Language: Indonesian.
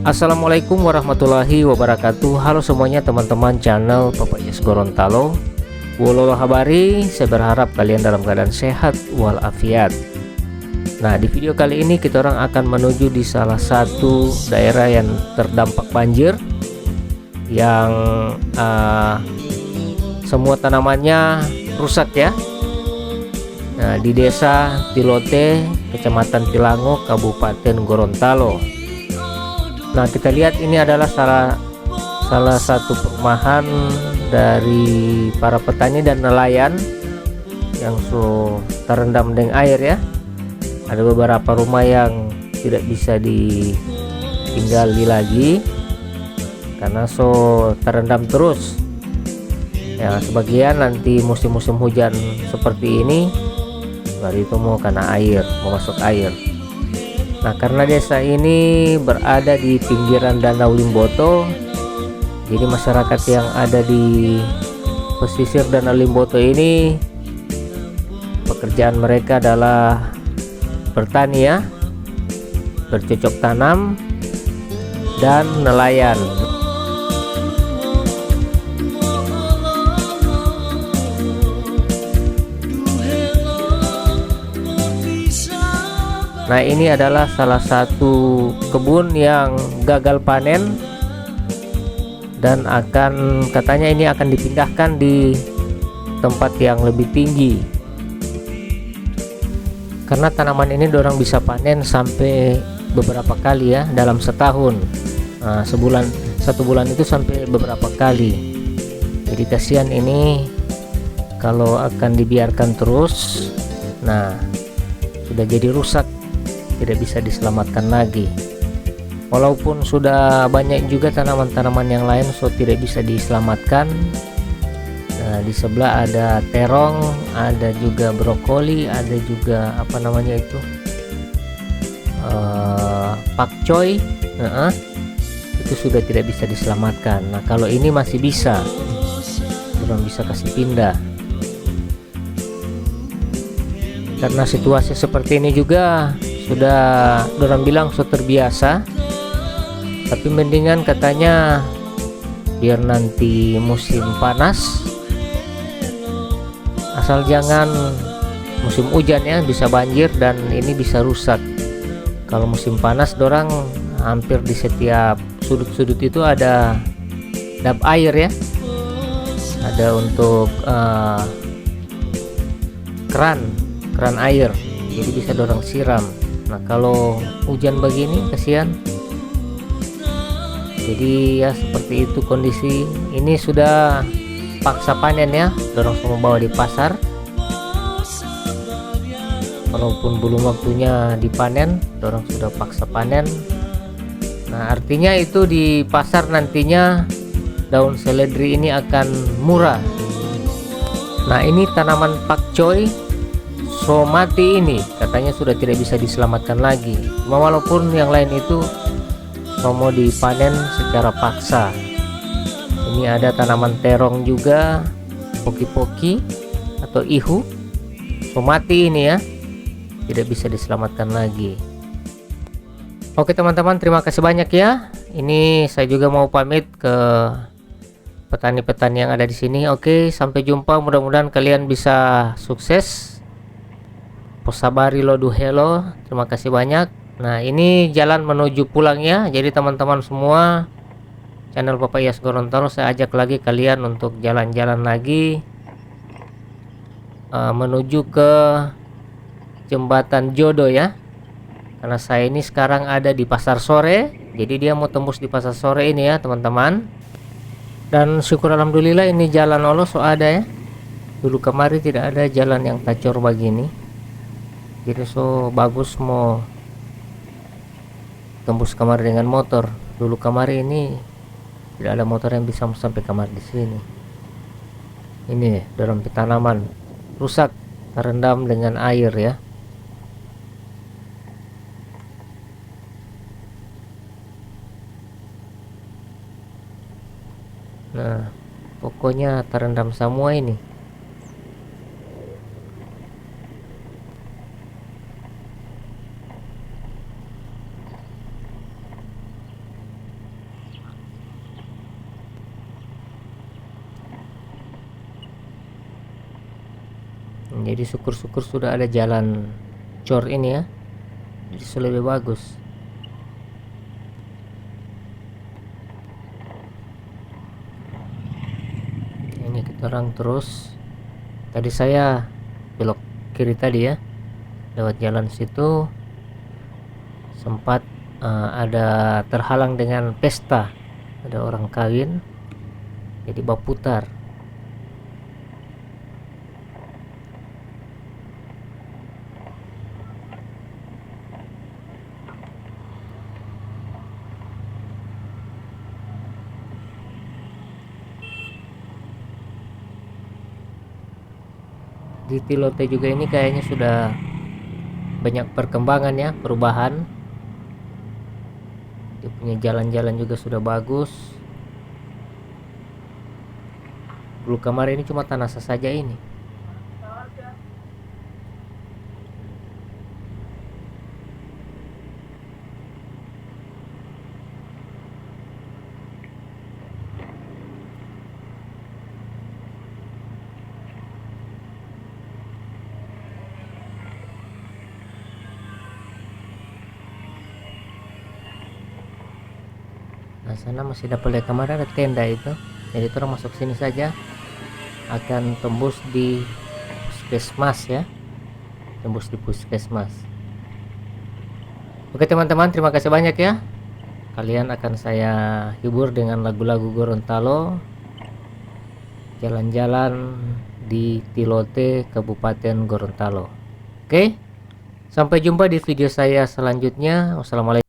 Assalamualaikum warahmatullahi wabarakatuh. Halo semuanya teman-teman channel Papayas Gorontalo. Wololo habari, saya berharap kalian dalam keadaan sehat walafiat. Nah, di video kali ini kita orang akan menuju di salah satu daerah yang terdampak banjir, yang semua tanamannya rusak ya. Nah, di desa Tilote, Kecamatan Tilango, Kabupaten Gorontalo. Nah, kita lihat ini adalah salah satu perumahan dari para petani dan nelayan yang terendam dengan air ya. Ada beberapa rumah yang tidak bisa ditinggali lagi karena terendam terus. Ya, sebagian nanti musim-musim hujan seperti ini baru itu mau kena air, mau masuk air. Nah, karena desa ini berada di pinggiran Danau Limboto, jadi masyarakat yang ada di pesisir Danau Limboto ini pekerjaan mereka adalah bertani ya, bercocok tanam dan nelayan. Nah, ini adalah salah satu kebun yang gagal panen dan katanya ini akan dipindahkan di tempat yang lebih tinggi. Karena tanaman ini dorang bisa panen sampai beberapa kali ya dalam setahun. Nah, satu bulan itu sampai beberapa kali. Jadi kasihan ini kalau akan dibiarkan terus. Nah, sudah jadi rusak, tidak bisa diselamatkan lagi. Walaupun sudah banyak juga tanaman-tanaman yang lain tidak bisa diselamatkan. Nah, di sebelah ada terong, ada juga brokoli, ada juga apa namanya itu pakcoy. Itu sudah tidak bisa diselamatkan. Nah, kalau ini masih bisa, belum bisa kasih pindah. Karena situasi seperti ini juga sudah orang bilang terbiasa, tapi mendingan katanya biar nanti musim panas, asal jangan musim hujan ya, bisa banjir dan ini bisa rusak. Kalau musim panas dorang hampir di setiap sudut-sudut itu ada dap air ya, ada untuk keran air, jadi bisa dorang siram. Nah, kalau hujan begini kasihan. Jadi ya seperti itu kondisi. Ini sudah paksa panen ya, dorong semua bawa di pasar. Walaupun belum waktunya dipanen, dorong sudah paksa panen. Nah, artinya itu di pasar nantinya daun seledri ini akan murah. Nah, ini tanaman pakcoy mati ini katanya sudah tidak bisa diselamatkan lagi. Walaupun yang lain itu mau dipanen secara paksa. Ini ada tanaman terong juga, poki-poki atau ihu, mati ini ya, tidak bisa diselamatkan lagi. Oke teman-teman, terima kasih banyak ya. Ini saya juga mau pamit ke petani-petani yang ada di sini. Oke, sampai jumpa. Mudah-mudahan kalian bisa sukses. Posabari lo duhelo, terima kasih banyak. Nah, ini jalan menuju pulangnya. Jadi teman-teman semua channel Papayas Gorontalo, saya ajak lagi kalian untuk jalan-jalan lagi menuju ke Jembatan Jodo ya. Karena saya ini sekarang ada di Pasar Sore, jadi dia mau tembus di Pasar Sore ini ya teman-teman. Dan syukur alhamdulillah ini jalan olos ada ya. Dulu kemarin tidak ada jalan yang tacor begini. Jadi bagus mau tembus kamar dengan motor. Dulu kamar ini tidak ada motor yang bisa sampai kamar di sini. Ini dalam tanaman rusak, terendam dengan air ya. Nah, pokoknya terendam semua ini. Jadi syukur-syukur sudah ada jalan cor ini ya, jadi sudah lebih bagus. Ini kita orang terus, tadi saya belok kiri tadi ya, lewat jalan situ sempat ada terhalang dengan pesta, ada orang kawin, jadi berputar. Di Tilote juga ini kayaknya sudah banyak perkembangan ya, perubahan. Dia punya jalan-jalan juga sudah bagus. Dulu kemarin ini cuma tanah saja ini. Nah sana masih dapat lihat kemarin ada tenda itu, jadi orang masuk sini saja akan tembus di puskesmas ya, tembus di puskesmas. Oke teman-teman, terima kasih banyak ya, kalian akan saya hibur dengan lagu-lagu Gorontalo, jalan-jalan di Tilote Kabupaten Gorontalo. Oke, sampai jumpa di video saya selanjutnya. Wassalamualaikum.